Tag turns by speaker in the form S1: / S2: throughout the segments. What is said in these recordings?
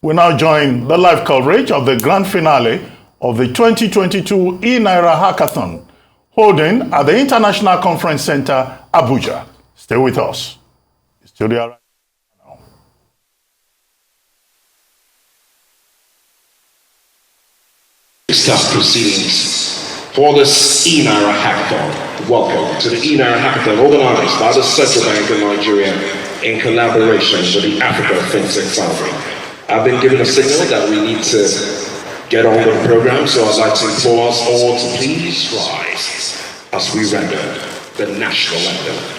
S1: We now join the live coverage of the grand finale of the 2022 eNAIRA Hackathon, holding at the International Conference Center, Abuja. Stay with us. Studio right now.
S2: Start proceedings for this eNAIRA Hackathon. Welcome to the eNAIRA Hackathon organized by the Central Bank of Nigeria in collaboration with the Africa Fintech Foundry. I've been given a signal that we need to get on with the program, so I'd like to implore us all to please rise as we render the national anthem.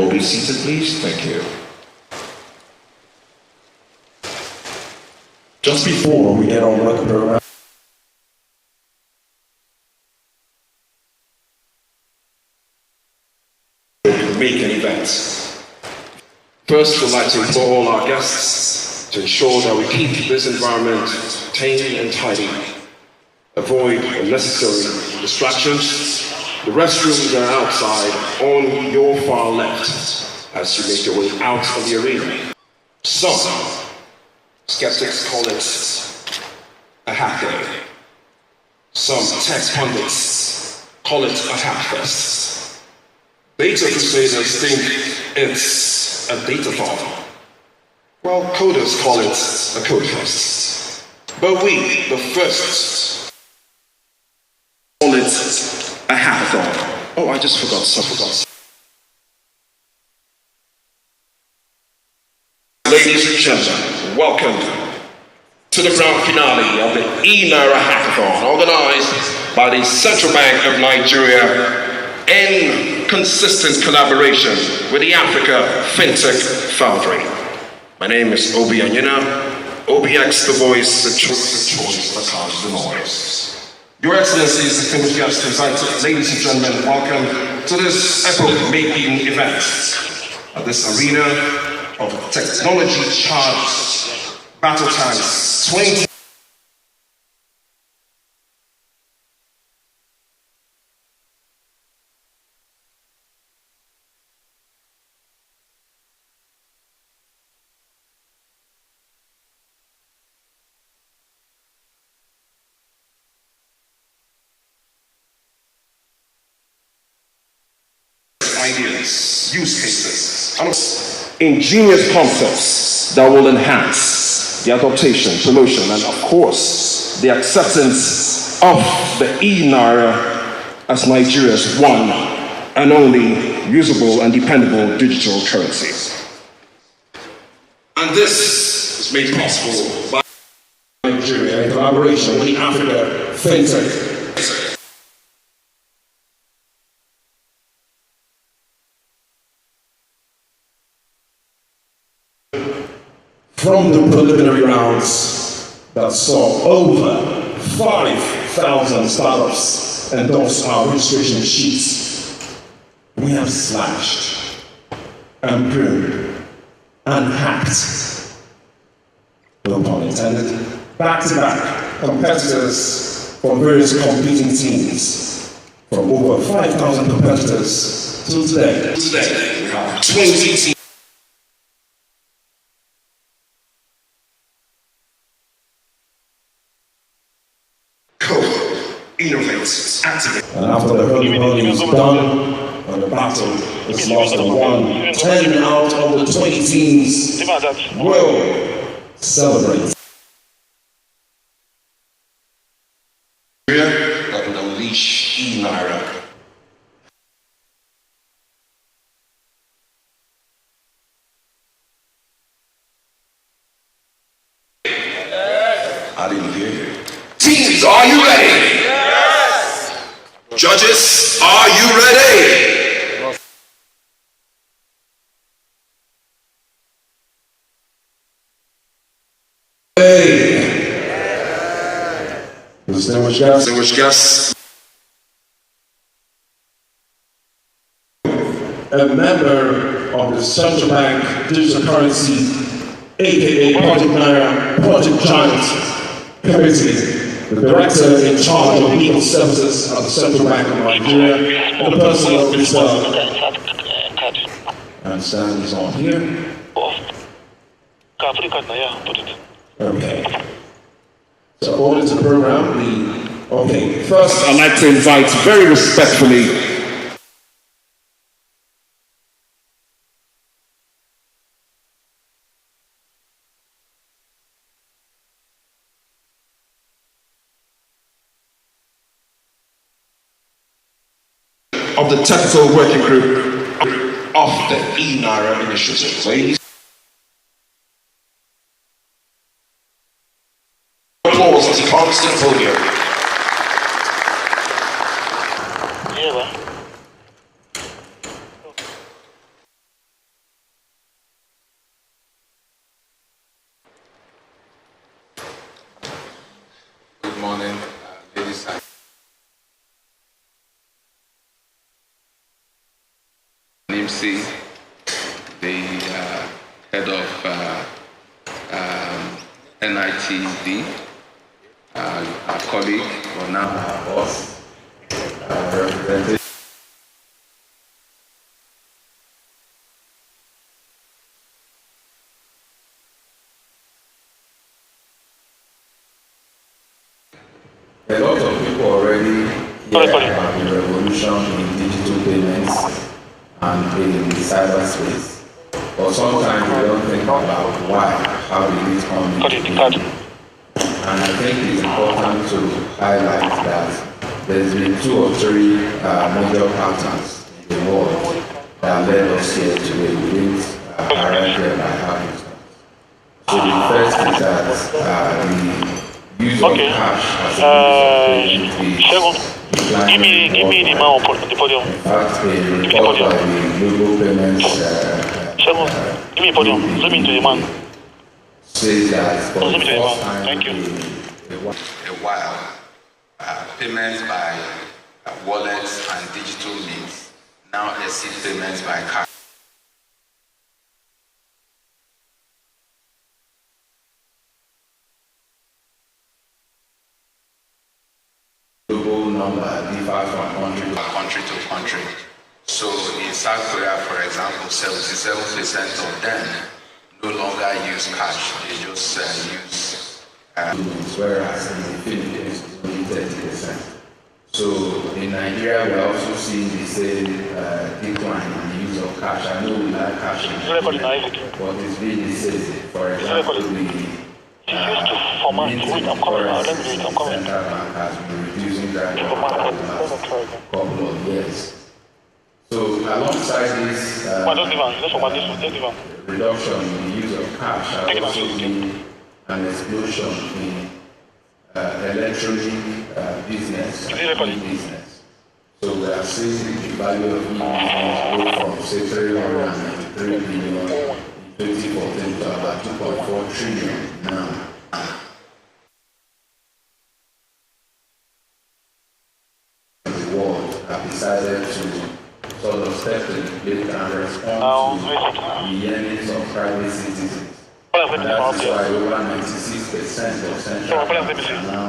S2: Be seated, please. Thank you.
S3: Just before we get on with the program,
S2: make an event. First, we'd like to implore all our guests to ensure that we keep this environment tame and tidy. Avoid unnecessary distractions. The restrooms are outside on your far left as you make your way out of the arena. Some skeptics call it a hack day. Some tech pundits call it a hackfest. Data crusaders think it's a data-thon. Well, coders call it a codefest. But we, the first, call it a hackathon. Oh, I just forgot something. Ladies and gentlemen, welcome to the grand finale of the eNAIRA Hackathon, organized by the Central Bank of Nigeria in consistent collaboration with the Africa Fintech Foundry. My name is Obi Anyina, OBX, the voice, the choice that causes the noise. Your Excellencies, distinguished guests, ladies and gentlemen, welcome to this epoch-making event at this arena of technology-charged battle tanks 20. Ideas, use cases, and ingenious concepts that will enhance the adaptation, promotion, and of course, the acceptance of the eNAIRA as Nigeria's one and only usable and dependable digital currency. And this is made possible by Nigeria in collaboration with the Africa Fintech.
S3: from the preliminary rounds that saw over 5,000 startups endorse our registration sheets, we have slashed and pruned and hacked, no pun intended, back-to-back competitors from various competing teams, from over 5,000 competitors till today.
S2: Today we have 20 teams. Innovate, activate.
S3: And after the hurling is done, and the battle is lost and won, 10 out of the 20 teams will celebrate. I didn't hear you.
S2: Teams, are you ready? Yes! Judges, are you ready?
S3: Distinguished guests.
S2: Distinguished guests.
S3: A member of the Central Bank Digital Currency, aka Project eNAIRA, Project Giant Committee, the director in charge of legal services at the Central Bank of Nigeria, and the person of Mr. And Stan is on here. Okay. So according to the program, first I'd like to invite very respectfully of the technical working group of the eNAIRA initiative, please.
S2: Applause as he comes to the podium.
S4: Good morning, ladies and MC, the head of NITV, our colleague, or now our boss, representing. A lot of people already hear about the revolution in digital payments and in cyberspace, but sometimes we don't think about why, how did it come into being. And I think it's important to highlight that there's been 2 or 3 major patterns in the world that led us here today. We didn't arrive here by happenstance. So the first is that the use of cash as a means of payment is declining. In fact, a report by the Global Payments says that for the first time in a while, payments by wallets and digital means now exceed payments by cash. Global number differs from country to country. So in South Korea, for example, 77% of them no longer use cash, they just use whereas in the Philippines it's only 30%. So in Nigeria we're also seeing the same decline in the use of cash. I know we like cash, but it's been the same. For example, the central bank has been reducing that for the last couple of years. So alongside this reduction in the use of cash has also been an explosion in electronic business, e-business. So we are seeing the value of e-business go from say 393 billion in 2014 to about 2.4 trillion now. The world have decided to sort of step in the plate and respond to the yearnings of private citizens. And that is why over 96% of central banks are now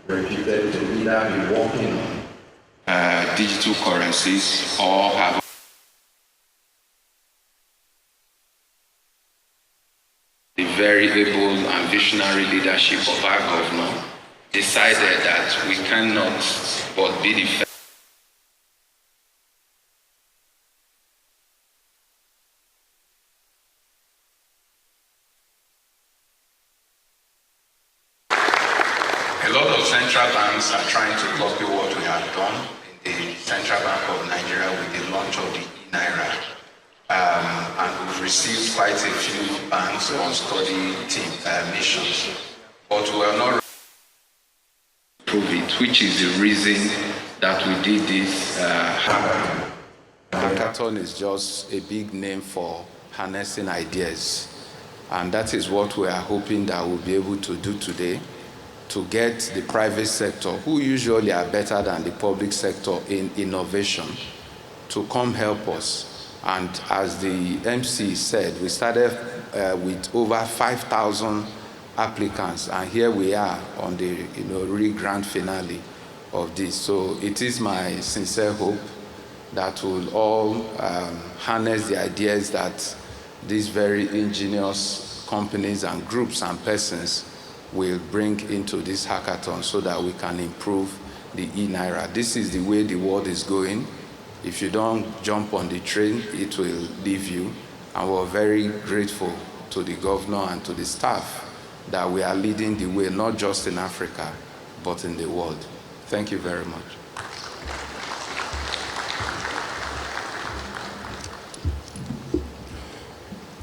S4: reputed to either be working on digital currencies or have the very able and visionary leadership of our government decided that we cannot but be the A lot of central banks are trying to copy what we have done in the Central Bank of Nigeria with the launch of the eNAIRA. And we've received quite a few banks on study team missions. But we are not
S2: improve it, which is the reason that we did this hackathon.
S4: Hackathon is just a big name for harnessing ideas, and that is what we are hoping that we'll be able to do today, to get the private sector, who usually are better than the public sector in innovation, to come help us. And as the MC said, we started with over 5,000 applicants, and here we are on the really grand finale of this. So it is my sincere hope that we'll all harness the ideas that these very ingenious companies and groups and persons will bring into this hackathon so that we can improve the eNAIRA. This is the way the world is going. If you don't jump on the train, it will leave you. And we're very grateful to the governor and to the staff that we are leading the way, not just in Africa, but in the world. Thank you very much.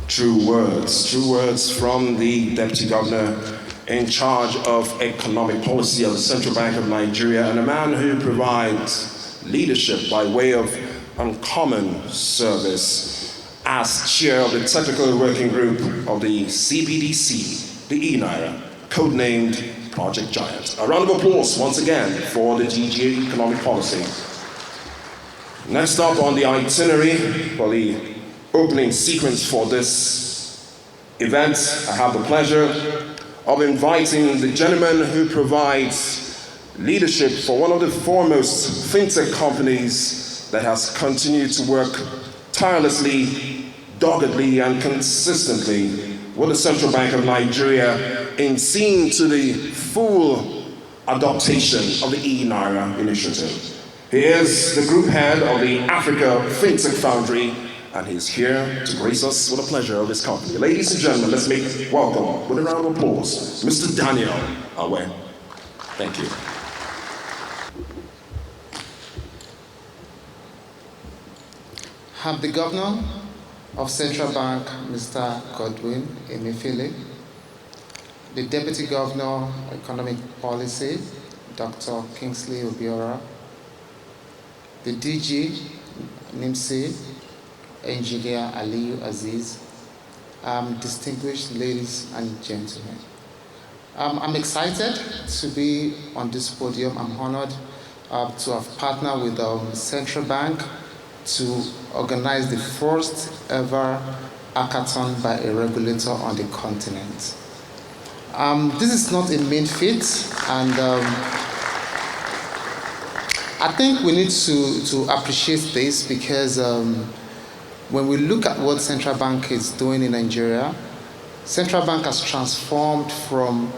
S3: True words from the Deputy Governor in charge of economic policy of the Central Bank of Nigeria, and a man who provides leadership by way of uncommon service as chair of the technical working group of the CBDC, the eNAIRA, codenamed Project Giant. A round of applause once again for the DG Economic Policy. Next up on the itinerary for the opening sequence for this event, I have the pleasure of inviting the gentleman who provides leadership for one of the foremost fintech companies that has continued to work tirelessly, doggedly, and consistently with the Central Bank of Nigeria in seeing to the full adoption of the eNAIRA initiative. He is the group head of the Africa Fintech Foundry, and he's here to grace us with the pleasure of his company. Ladies and gentlemen, let's make welcome with a round of applause, Mr. Daniel Awe. Thank you.
S5: I'm the Governor of Central Bank, Mr. Godwin Emefiele, the Deputy Governor of Economic Policy, Dr. Kingsley Obiora, the DG, NIMSI, Engineer Aliyu Aziz, distinguished ladies and gentlemen. I'm excited to be on this podium. I'm honored to have partnered with the Central Bank to organize the first ever hackathon by a regulator on the continent. This is not a mean feat, and I think we need to appreciate this because when we look at what Central Bank is doing in Nigeria, Central Bank has transformed from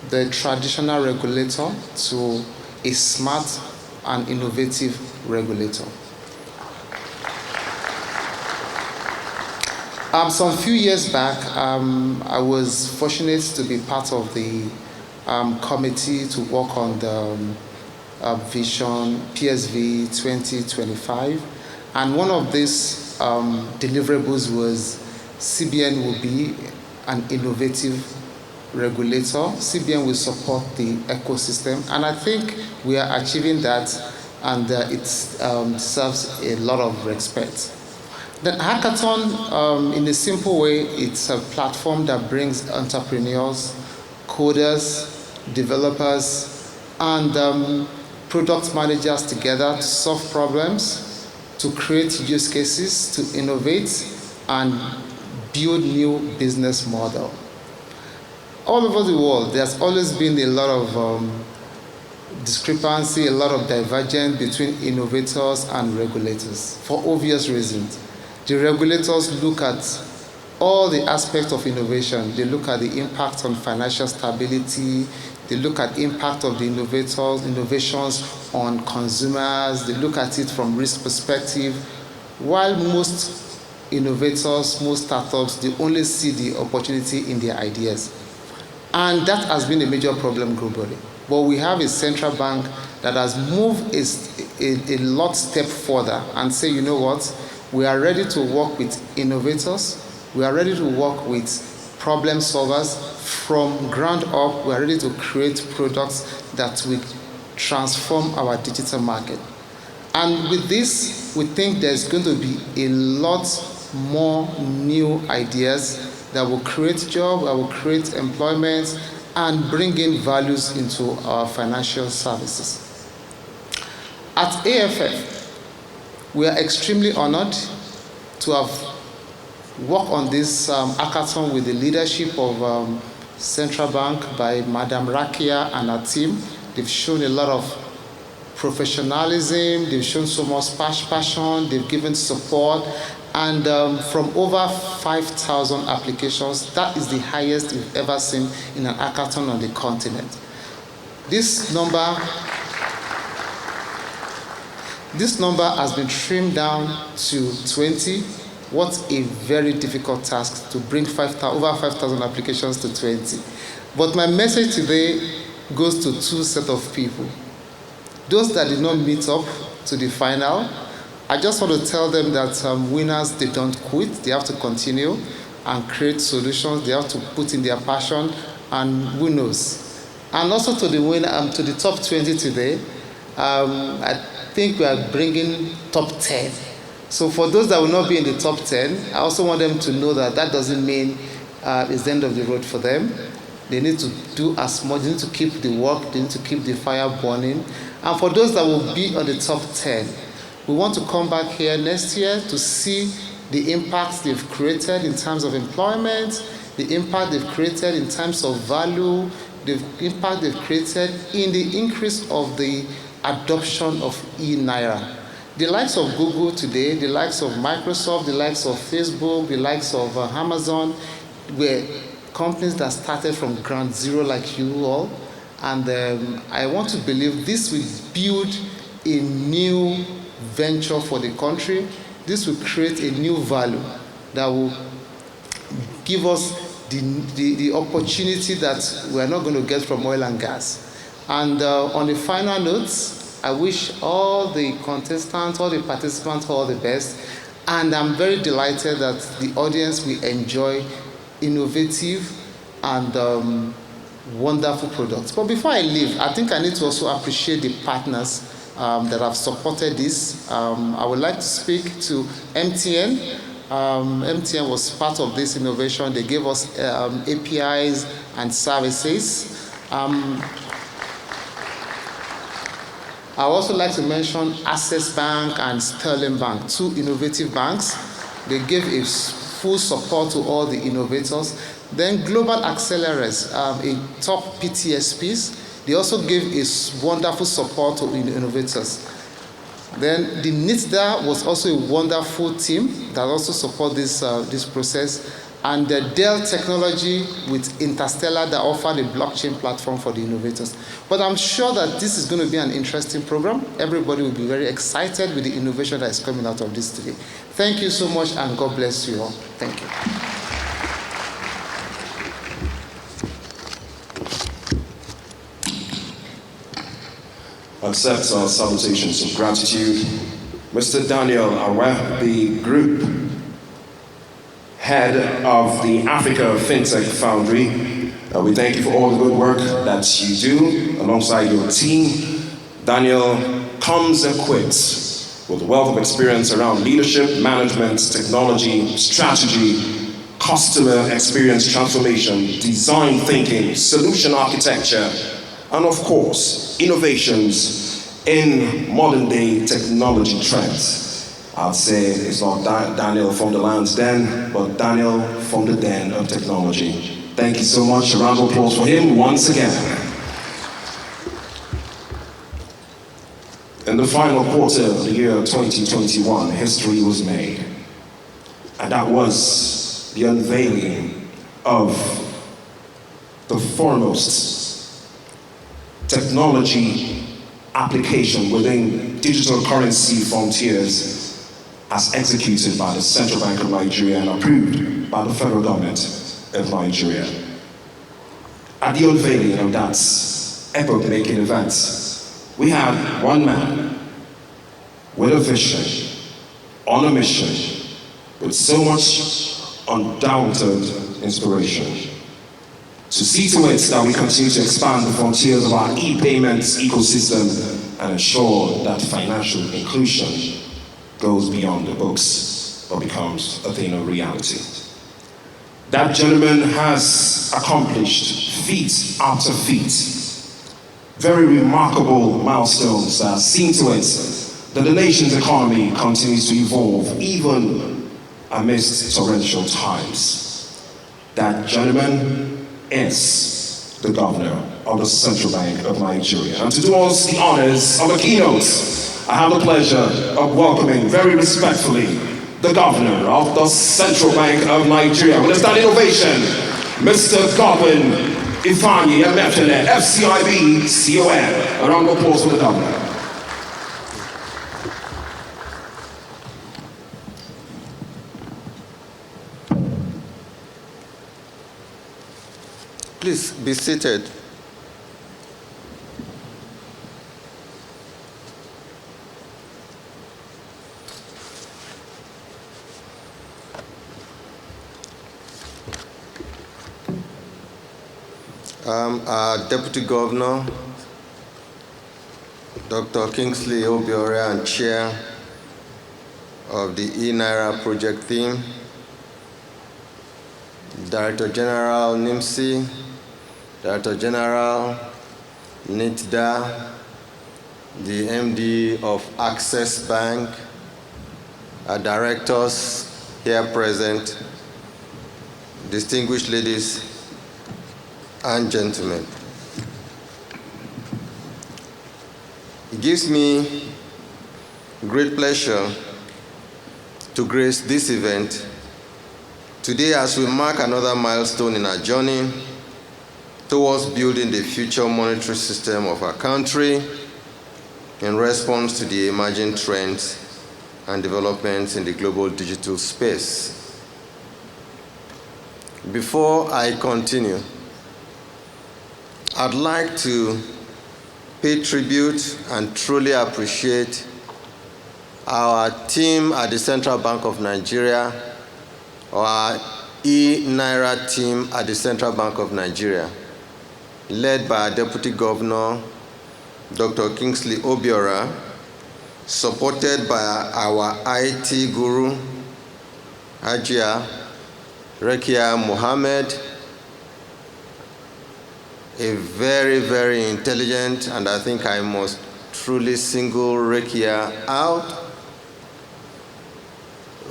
S5: the traditional regulator to a smart and innovative regulator. Some few years back, I was fortunate to be part of the committee to work on the Vision PSV 2025, and one of these deliverables was CBN will be an innovative regulator. CBN will support the ecosystem, and I think we are achieving that, and it deserves a lot of respect. The hackathon, in a simple way, it's a platform that brings entrepreneurs, coders, developers, and product managers together to solve problems, to create use cases, to innovate, and build new business model. All over the world, there's always been a lot of discrepancy, a lot of divergence between innovators and regulators for obvious reasons. The regulators look at all the aspects of innovation. They look at the impact on financial stability. They look at impact of the innovations on consumers. They look at it from risk perspective. While most innovators, most startups, they only see the opportunity in their ideas. And that has been a major problem globally. But we have a central bank that has moved a lot step further and say, you know what? We are ready to work with innovators. We are ready to work with problem solvers. From ground up, we are ready to create products that will transform our digital market. And with this, we think there's going to be a lot more new ideas that will create jobs, that will create employment, and bring in values into our financial services. At AFF, we are extremely honored to have worked on this hackathon with the leadership of Central Bank by Madam Rakia and her team. They've shown a lot of professionalism, they've shown so much passion, they've given support, and from over 5,000 applications, that is the highest we've ever seen in an hackathon on the continent. This number has been trimmed down to 20. What a very difficult task to bring over 5,000 applications to 20. But my message today goes to two sets of people. Those that did not meet up to the final, I just want to tell them that winners, they don't quit. They have to continue and create solutions. They have to put in their passion, and who knows. And also to the winner, to the top 20 today, I think we are bringing top 10. So for those that will not be in the top 10, I also want them to know that that doesn't mean it's the end of the road for them. They need to do as much. They need to keep the work. They need to keep the fire burning. And for those that will be on the top 10, we want to come back here next year to see the impacts they've created in terms of employment, the impact they've created in terms of value, the impact they've created in the increase of the adoption of eNAIRA. The likes of Google today, the likes of Microsoft, the likes of Facebook, the likes of Amazon were companies that started from ground zero like you all. And I want to believe this will build a new venture for the country. This will create a new value that will give us the opportunity that we are not going to get from oil and gas. And on the final notes, I wish all the contestants, all the participants, all the best. And I'm very delighted that the audience will enjoy innovative and wonderful products. But before I leave, I think I need to also appreciate the partners that have supported this. I would like to speak to MTN. MTN was part of this innovation. They gave us APIs and services. I would also like to mention Access Bank and Sterling Bank, two innovative banks. They gave a full support to all the innovators. Then Global Accelerators, a top PTSPs, they also gave a wonderful support to innovators. Then the NITDA was also a wonderful team that also support this process. And the Dell Technology with Interstellar that offered a blockchain platform for the innovators. But I'm sure that this is going to be an interesting program. Everybody will be very excited with the innovation that is coming out of this today. Thank you so much, and God bless you all. Thank you.
S2: Accepts our salutations of gratitude. Mr. Daniel Awe, the Group Head of the Africa Fintech Foundry. We thank you for all the good work that you do alongside your team. Daniel comes equipped with a wealth of experience around leadership, management, technology, strategy, customer experience transformation, design thinking, solution architecture, and of course, innovations in modern day technology trends. I'd say it's not Daniel from the Lion's Den, but Daniel from the Den of technology. Thank you so much. A round of applause for him once again. In the final quarter of the year 2021, history was made. And that was the unveiling of the foremost technology application within digital currency frontiers as executed by the Central Bank of Nigeria and approved by the federal government of Nigeria. At the unveiling of that epoch-making event, we had one man with a vision, on a mission, with so much undoubted inspiration, to see to it that we continue to expand the frontiers of our e-payments ecosystem and ensure that financial inclusion goes beyond the books but becomes a thing of reality. That gentleman has accomplished feat after feat, very remarkable milestones that see to it that the nation's economy continues to evolve even amidst torrential times. That gentleman is the governor of the Central Bank of Nigeria. And to do us the honors of a keynote, I have the pleasure of welcoming very respectfully the governor of the Central Bank of Nigeria. With a standing ovation, Mr. Godwin Ifeanyi Emefiele, FCIB CON. A round of applause for the governor.
S6: Please be seated. Our Deputy Governor, Dr. Kingsley Obiora, and Chair of the eNAIRA project team, Director General NIMSI, Director General NITDA, the MD of Access Bank, our directors here present, distinguished ladies and gentlemen. It gives me great pleasure to grace this event today as we mark another milestone in our journey towards building the future monetary system of our country in response to the emerging trends and developments in the global digital space. Before I continue, I'd like to pay tribute and truly appreciate our team at the Central Bank of Nigeria, or our eNAIRA team at the Central Bank of Nigeria, led by our Deputy Governor, Dr. Kingsley Obiora, supported by our IT guru, Hajia Rekia Mohammed, a very, very intelligent, and I think I must truly single Rekia out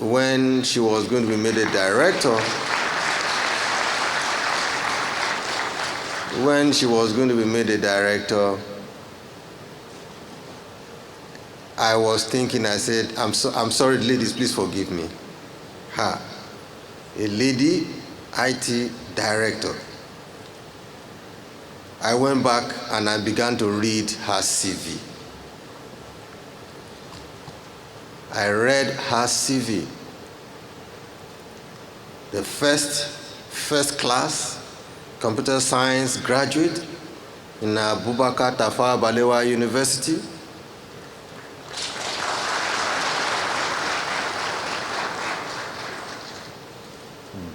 S6: when she was going to be made a director. When she was going to be made a director, I was thinking, I said, I'm sorry, ladies, please forgive me. A lady IT director. I went back and I began to read her CV. I read her CV. The first class computer science graduate in Abubakar Tafawa Balewa University.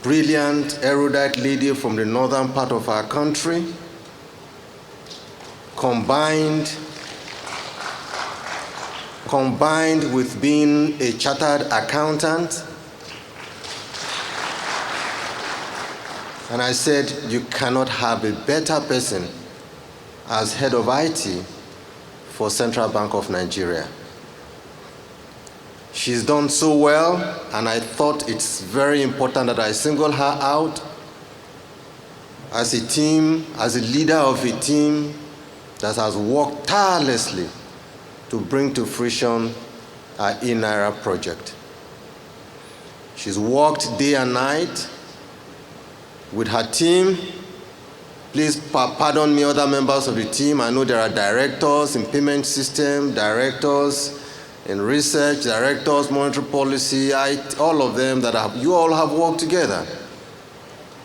S6: Brilliant, erudite lady from the northern part of our country, combined with being a chartered accountant. And I said, you cannot have a better person as head of IT for Central Bank of Nigeria. She's done so well, and I thought it's very important that I single her out as a team, as a leader of a team that has worked tirelessly to bring to fruition our eNAIRA project. She's worked day and night with her team. Please pardon me, other members of the team. I know there are directors in payment system, directors in research, directors, monetary policy, all of them that you all have worked together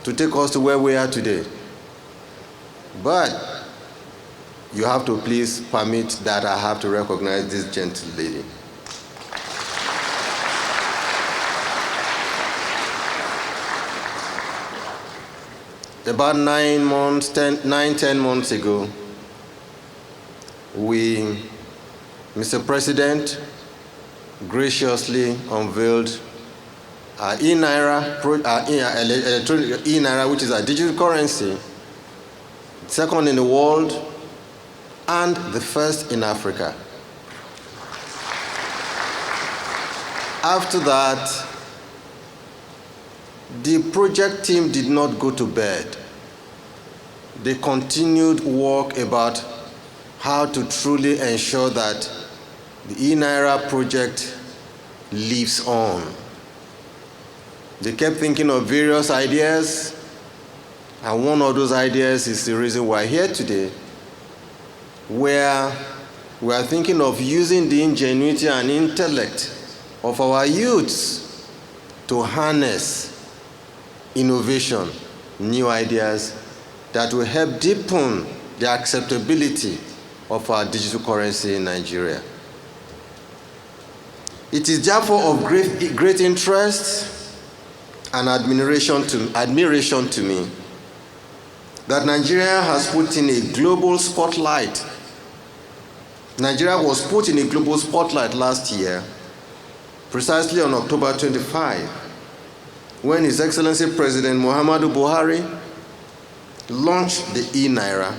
S6: to take us to where we are today. But you have to please permit that I have to recognize this gentle lady. about 10 months ago, Mr. President, graciously unveiled our eNAIRA, electronic eNAIRA, which is our digital currency, second in the world, and the first in Africa. After that, the project team did not go to bed. They continued work about how to truly ensure that the eNAIRA project lives on. They kept thinking of various ideas, and one of those ideas is the reason we're here today, where we are thinking of using the ingenuity and intellect of our youths to harness innovation, new ideas that will help deepen the acceptability of our digital currency in Nigeria. It is therefore of great interest and admiration to me that Nigeria has put in a global spotlight. Nigeria was put in a global spotlight last year, precisely on October 25, when His Excellency President Muhammadu Buhari launched the eNAIRA,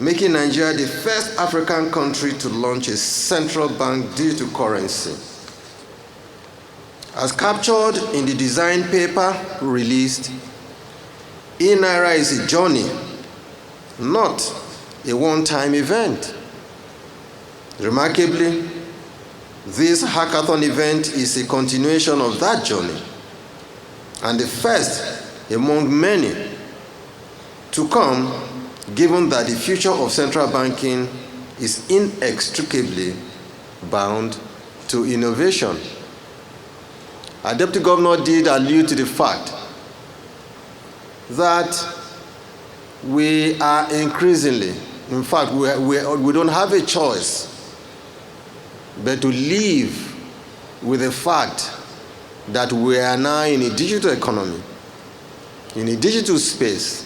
S6: making Nigeria the first African country to launch a central bank digital currency. As captured in the design paper released, eNAIRA is a journey, not a one-time event. Remarkably, this hackathon event is a continuation of that journey, and the first among many to come, given that the future of central banking is inextricably bound to innovation. Our Deputy Governor did allude to the fact that we are increasingly, in fact, we don't have a choice but to live with the fact that we are now in a digital economy, in a digital space,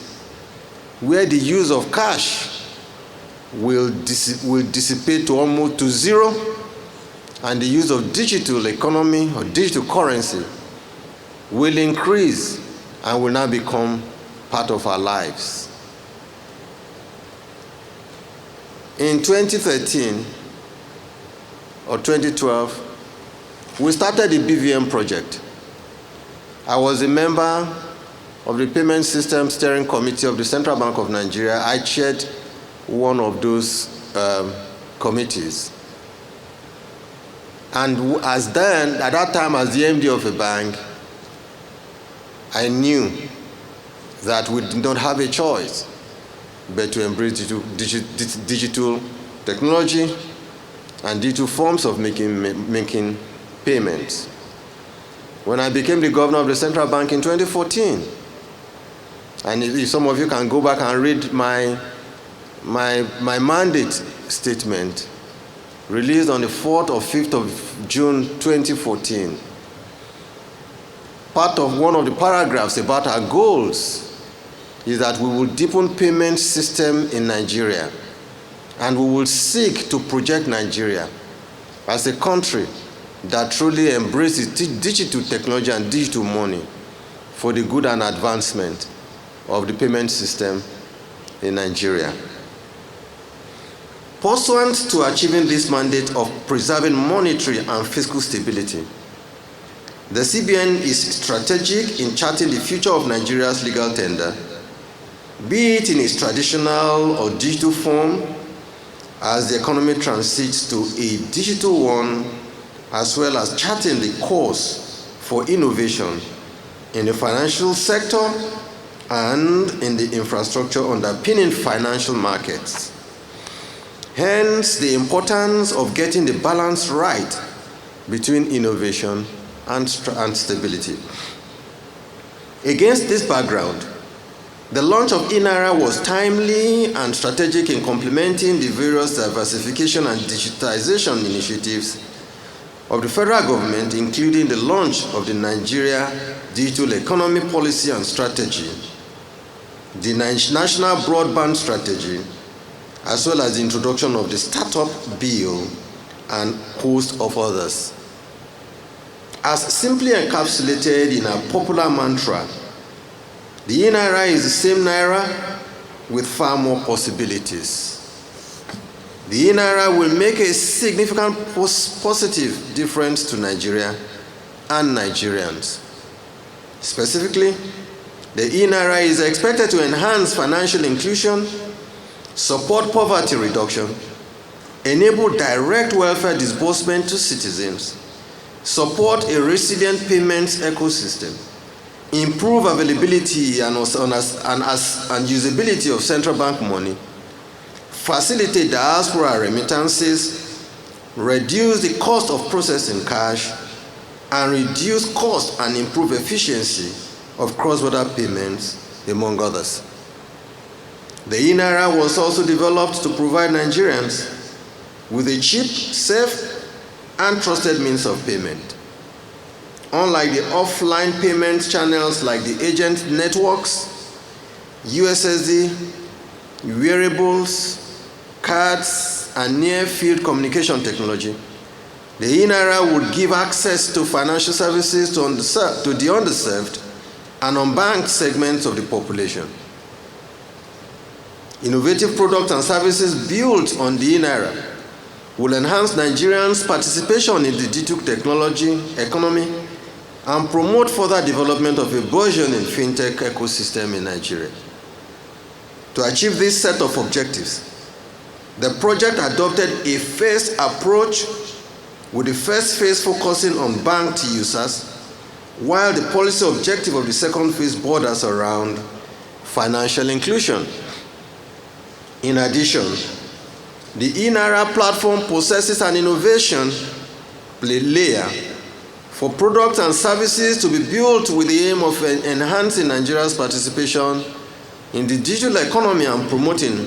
S6: where the use of cash will dissipate to almost to zero, and the use of digital economy or digital currency will increase and will now become part of our lives. In 2013 or 2012, we started the BVM project. I was a member of the Payment System Steering Committee of the Central Bank of Nigeria. I chaired one of those committees. And at that time, as the MD of a bank, I knew that we did not have a choice but to embrace digital technology and digital forms of making payments. When I became the governor of the central bank in 2014, and if some of you can go back and read my mandate statement, released on the 4th or 5th of June 2014, part of one of the paragraphs about our goals is that we will deepen payment system in Nigeria, and we will seek to project Nigeria as a country that truly embraces digital technology and digital money for the good and advancement of the payment system in Nigeria. Pursuant to achieving this mandate of preserving monetary and fiscal stability, the CBN is strategic in charting the future of Nigeria's legal tender, be it in its traditional or digital form, as the economy transits to a digital one, as well as charting the course for innovation in the financial sector and in the infrastructure underpinning financial markets. Hence, the importance of getting the balance right between innovation and stability. Against this background, the launch of eNAIRA was timely and strategic in complementing the various diversification and digitization initiatives of the federal government, including the launch of the Nigeria Digital Economy Policy and Strategy, the national broadband strategy, as well as the introduction of the startup bill and host of others. As simply encapsulated in a popular mantra, the eNAIRA is the same Naira with far more possibilities. The eNAIRA will make a significant positive difference to Nigeria and Nigerians. Specifically, the eNAIRA is expected to enhance financial inclusion, support poverty reduction, enable direct welfare disbursement to citizens, support a resilient payments ecosystem, improve availability and usability of central bank money, facilitate diaspora remittances, reduce the cost of processing cash, and reduce cost and improve efficiency of cross-border payments, among others. The eNAIRA was also developed to provide Nigerians with a cheap, safe, and trusted means of payment. Unlike the offline payment channels like the agent networks, USSD, wearables, cards, and near-field communication technology, the eNAIRA would give access to financial services to the underserved and unbanked segments of the population. Innovative products and services built on the eNAIRA will enhance Nigerians' participation in the digital technology economy and promote further development of a burgeoning fintech ecosystem in Nigeria. To achieve this set of objectives, the project adopted a phased approach, with the first phase focusing on banked users, while the policy objective of the second phase borders around financial inclusion. In addition, the eNAIRA platform possesses an innovation layer for products and services to be built with the aim of enhancing Nigeria's participation in the digital economy and promoting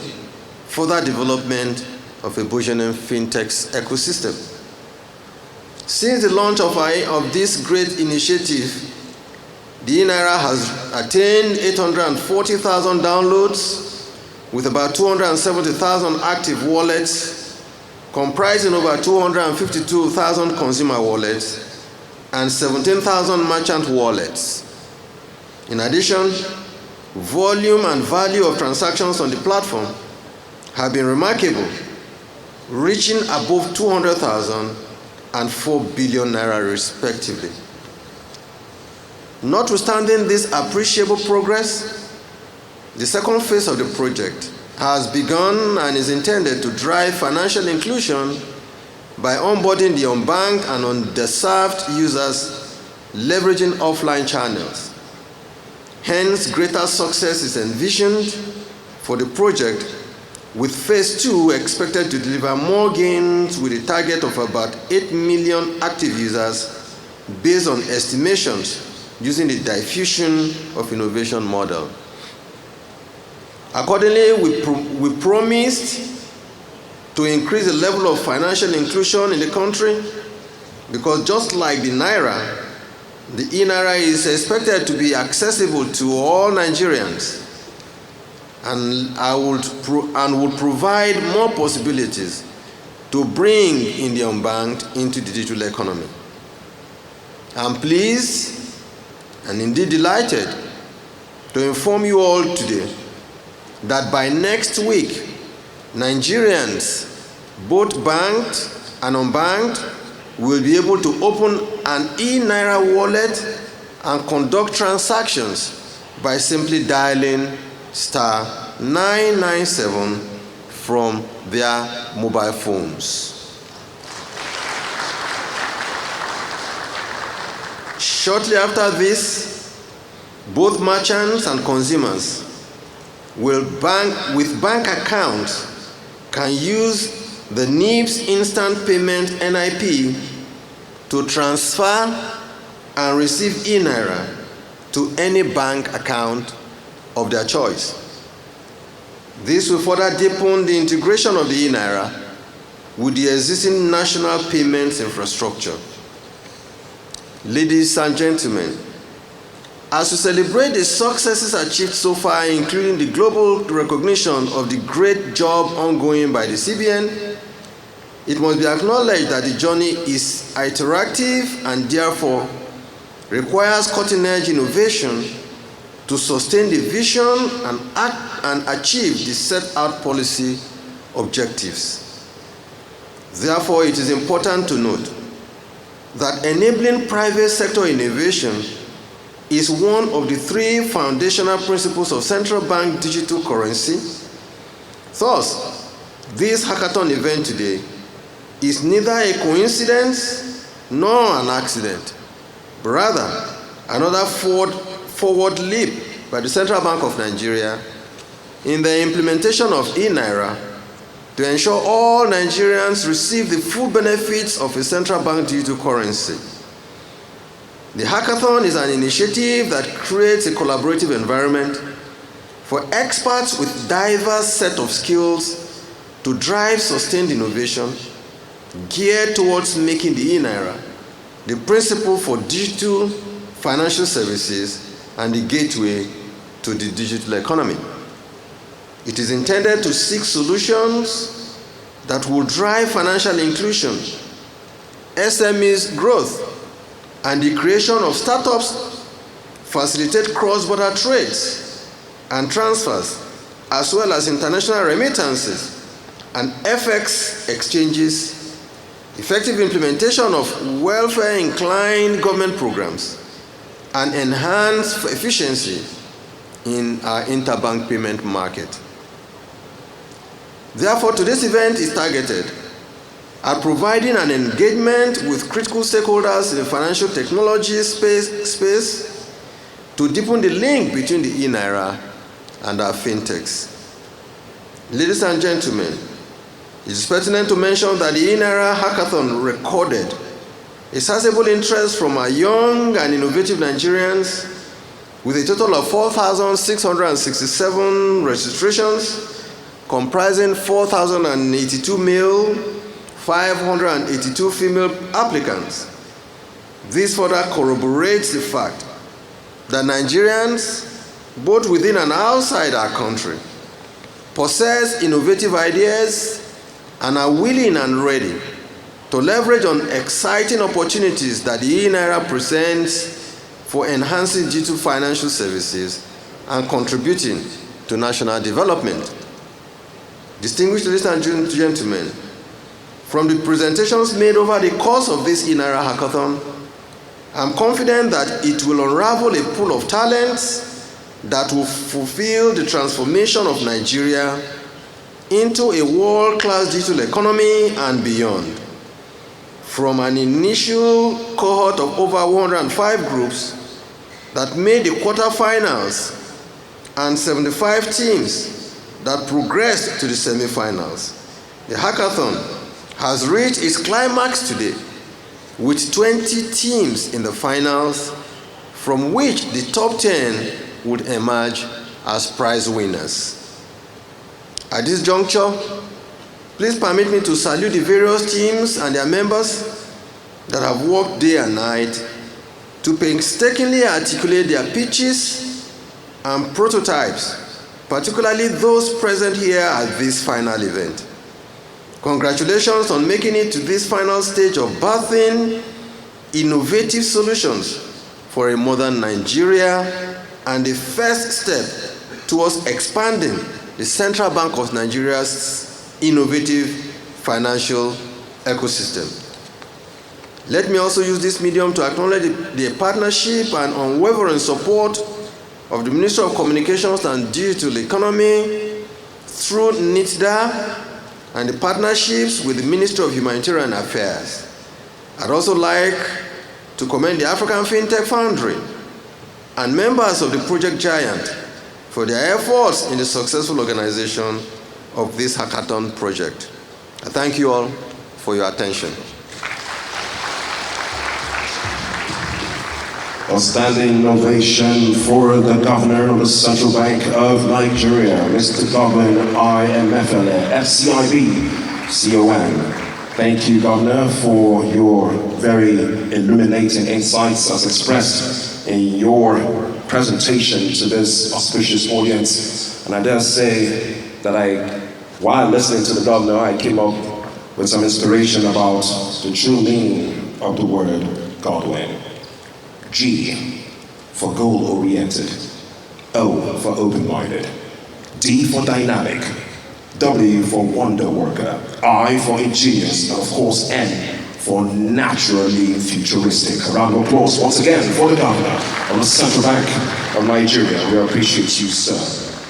S6: further development of a burgeoning fintech ecosystem. Since the launch of this great initiative, the eNAIRA has attained 840,000 downloads, with about 270,000 active wallets, comprising over 252,000 consumer wallets and 17,000 merchant wallets. In addition, volume and value of transactions on the platform have been remarkable, reaching above 200,000 and 4 billion naira respectively. Notwithstanding this appreciable progress, the second phase of the project has begun and is intended to drive financial inclusion by onboarding the unbanked and underserved users leveraging offline channels. Hence, greater success is envisioned for the project, with phase 2 expected to deliver more gains with a target of about 8 million active users based on estimations using the diffusion of innovation model. Accordingly, we promised to increase the level of financial inclusion in the country, because just like the Naira, the eNAIRA is expected to be accessible to all Nigerians and would provide more possibilities to bring in the unbanked into the digital economy. I'm pleased and indeed delighted to inform you all today that by next week, Nigerians, both banked and unbanked, will be able to open an eNAIRA wallet and conduct transactions by simply dialing *997 from their mobile phones. Shortly after this, both merchants and consumers with bank accounts can use the NIBS Instant Payment NIP to transfer and receive eNAIRA to any bank account of their choice. This will further deepen the integration of the eNAIRA with the existing national payments infrastructure. Ladies and gentlemen, As we celebrate the successes achieved so far, including the global recognition of the great job ongoing by the CBN, it must be acknowledged that the journey is interactive and therefore requires cutting-edge innovation to sustain the vision and achieve the set-out policy objectives. Therefore, it is important to note that enabling private sector innovation is one of the three foundational principles of central bank digital currency. Thus, this hackathon event today is neither a coincidence nor an accident, but rather another forward leap by the Central Bank of Nigeria in the implementation of eNAIRA to ensure all Nigerians receive the full benefits of a central bank digital currency. The hackathon is an initiative that creates a collaborative environment for experts with diverse set of skills to drive sustained innovation geared towards making the eNAIRA the principle for digital financial services and the gateway to the digital economy. It is intended to seek solutions that will drive financial inclusion, SMEs growth, and the creation of startups, facilitate cross-border trades and transfers, as well as international remittances and FX exchanges, effective implementation of welfare-inclined government programs, and enhance efficiency in our interbank payment market. Therefore, today's event is targeted at providing an engagement with critical stakeholders in the financial technology space to deepen the link between the eNAIRA and our fintechs. Ladies and gentlemen, it is pertinent to mention that the eNAIRA hackathon recorded a sizable interest from our young and innovative Nigerians with a total of 4,667 registrations, comprising 4,082 male, 582 female applicants. This further corroborates the fact that Nigerians, both within and outside our country, possess innovative ideas and are willing and ready to leverage on exciting opportunities that the eNAIRA presents for enhancing digital financial services and contributing to national development. Distinguished ladies and gentlemen, from the presentations made over the course of this eNAIRA hackathon, I'm confident that it will unravel a pool of talents that will fulfill the transformation of Nigeria into a world-class digital economy and beyond. From an initial cohort of over 105 groups that made the quarterfinals and 75 teams that progressed to the semifinals, the hackathon has reached its climax today with 20 teams in the finals, from which the top 10 would emerge as prize winners. At this juncture, please permit me to salute the various teams and their members that have worked day and night to painstakingly articulate their pitches and prototypes, particularly those present here at this final event. Congratulations on making it to this final stage of birthing innovative solutions for a modern Nigeria and the first step towards expanding the Central Bank of Nigeria's innovative financial ecosystem. Let me also use this medium to acknowledge the partnership and unwavering support of the Ministry of Communications and Digital Economy through NITDA and the partnerships with the Ministry of Humanitarian Affairs. I'd also like to commend the African Fintech Foundry and members of the Project Giant for their efforts in the successful organization of this hackathon project. I thank you all for your attention.
S3: Outstanding innovation for the Governor of the Central Bank of Nigeria, Mr. Godwin IMFLA, FCIB, CON. Thank you, Governor, for your very illuminating insights as expressed in your
S2: presentation to this auspicious audience. And I dare say that while listening to the governor, I came up with some inspiration about the true meaning of the word Godwin. G for goal-oriented, O for open-minded, D for dynamic, W for wonder worker, I for ingenious, and of course N for naturally futuristic. A round of applause once again for the governor of the Central Bank of Nigeria. We appreciate you, sir.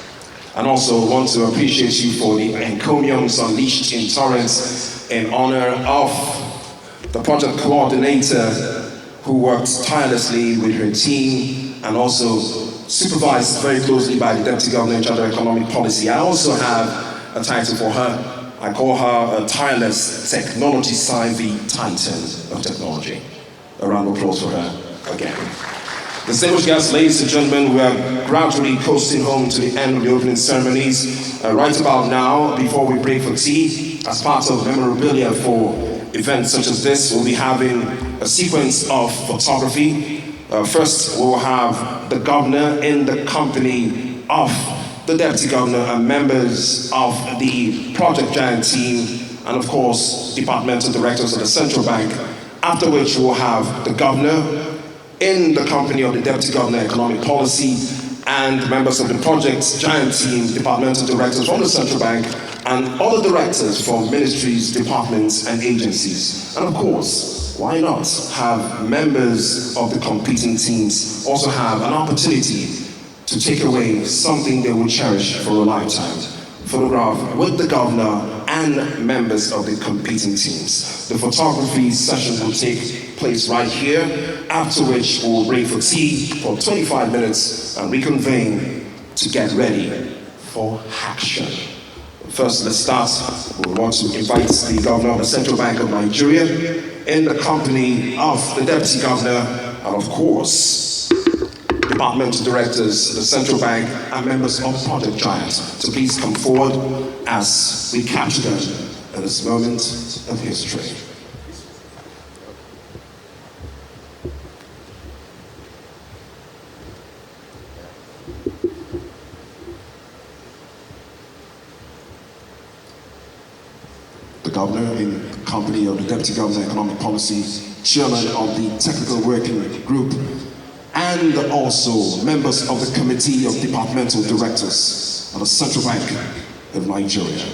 S2: And also want to appreciate you for the encomiums unleashed in torrents in honor of the project coordinator who worked tirelessly with her team and also supervised very closely by the Deputy Governor in charge of economic policy. I also have a title for her. I call her a tireless technology savvy titan of technology. A round of applause for her again. Distinguished guests, ladies and gentlemen, we are gradually coasting home to the end of the opening ceremonies. Right about now, before we break for tea, as part of memorabilia for events such as this, we'll be having a sequence of photography. First, we'll have the governor in the company of the deputy governor and members of the Project Giant team, and of course, departmental directors of the central bank. After which, we'll have the governor in the company of the deputy governor economic policy and members of the Project Giant team, departmental directors from the central bank, and other directors from ministries, departments, and agencies. And of course, why not have members of the competing teams also have an opportunity to take away something they will cherish for a lifetime. Photograph with the governor and members of the competing teams. The photography session will take place right here, after which we'll break for tea for 25 minutes and reconvene to get ready for action. First, let's start. We want to invite the governor of the Central Bank of Nigeria in the company of the deputy governor and of course, departmental directors, the central bank, and members of Project Giant to please come forward as we capture them in this moment of history. The governor in company of the deputy governor economic policy, chairman of the technical working group, and also members of the Committee of Departmental Directors of the Central Bank of Nigeria.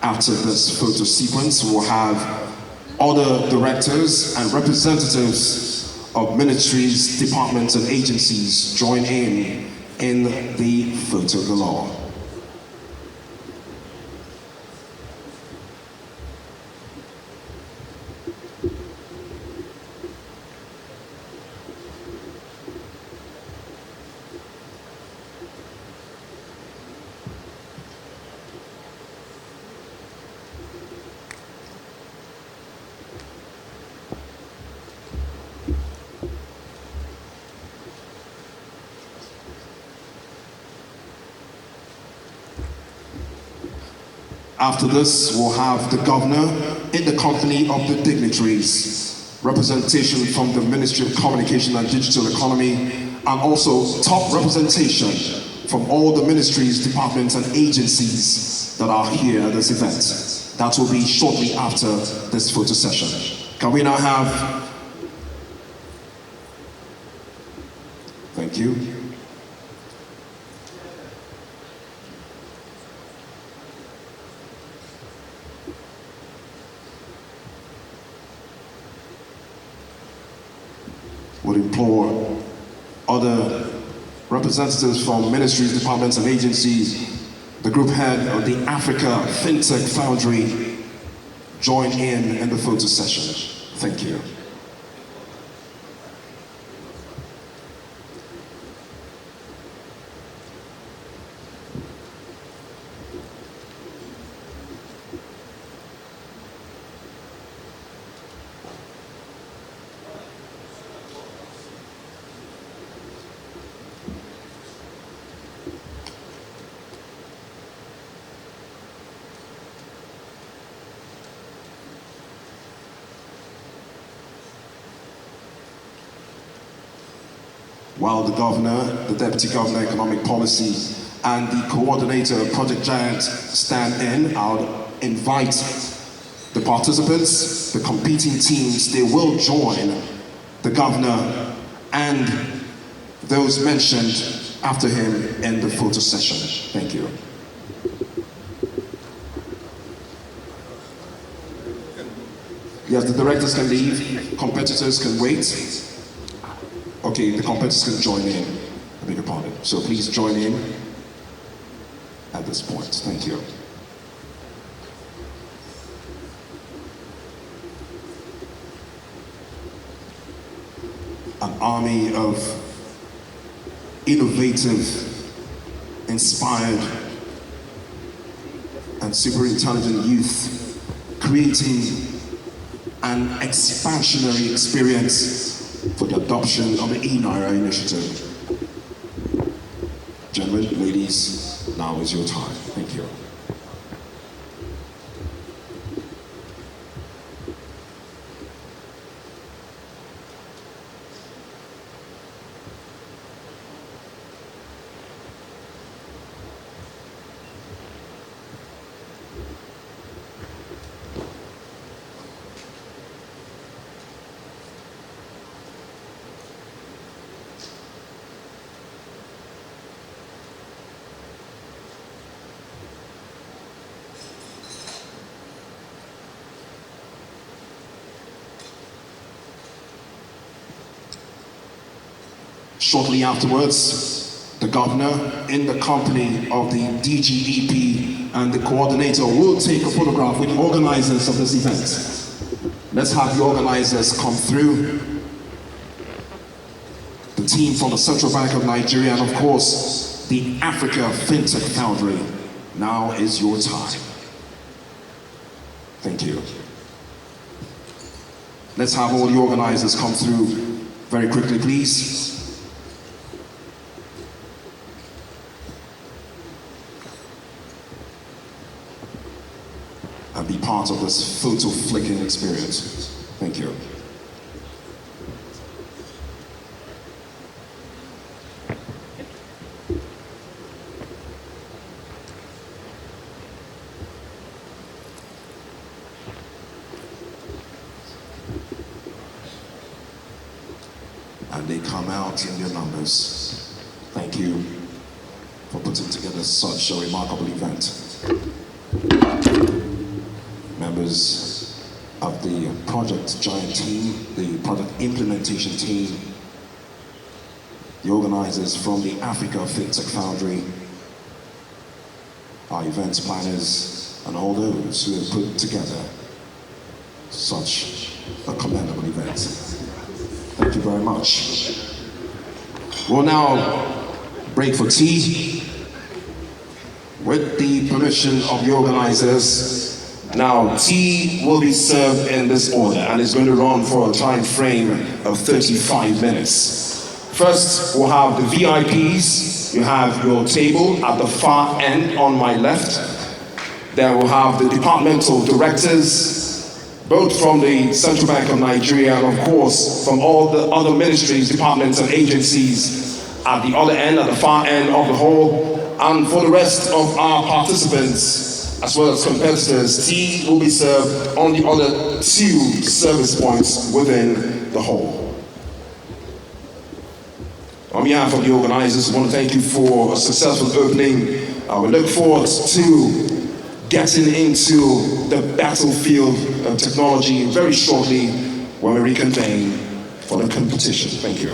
S2: After this photo sequence, we'll have other directors and representatives of ministries, departments, and agencies join in the photo galore. After this, we'll have the governor in the company of the dignitaries, representation from the Ministry of Communication and Digital Economy, and also top representation from all the ministries, departments, and agencies that are here at this event. That will be shortly after this photo session. Can we now have... Thank you. Would implore other representatives from ministries, departments, and agencies, the group head of the Africa Fintech Foundry, join in the photo session. Thank you.
S3: while the governor, the deputy governor, economic policy, and the coordinator of Project Giant stand in, I'll invite the participants, the competing teams. They will join the governor and those mentioned after him in the photo session. Thank you. Yes, the directors can leave, competitors can wait. Okay, the competitors can join in, I beg your pardon. So please join in at this point. Thank you. An army of innovative, inspired, and super intelligent youth creating an expansionary experience for the adoption of the eNAIRA initiative. Gentlemen, ladies, now is your time. Thank you. Shortly afterwards, the governor, in the company of the DGEP and the coordinator, will take a photograph with the organizers of this event. Let's have the organizers come through. The team from the Central Bank of Nigeria and, of course, the Africa Fintech Foundry. Now is your time. Thank you. Let's have all the organizers come through very quickly, please. And be part of this photo flicking experience. Thank you. And they come out in their numbers. Thank you for putting together such a remarkable event. Members of the Project Giant team, the project implementation team, the organizers from the Africa Fintech Foundry, our events planners, and all those who have put together such a commendable event. Thank you very much. We'll now break for tea. With the permission of the organizers, now, tea will be served in this order and it's going to run for a time frame of 35 minutes. First, we'll have the VIPs. You have your table at the far end on my left. Then we'll have the departmental directors, both from the Central Bank of Nigeria and, of course, from all the other ministries, departments, and agencies at the other end, at the far end of the hall. And for the rest of our participants, as well as competitors, tea will be served on the other 2 service points within the hall. On behalf of the organizers, I want to thank you for a successful opening. We look forward to getting into the battlefield of technology very shortly when we reconvene for the competition. Thank you.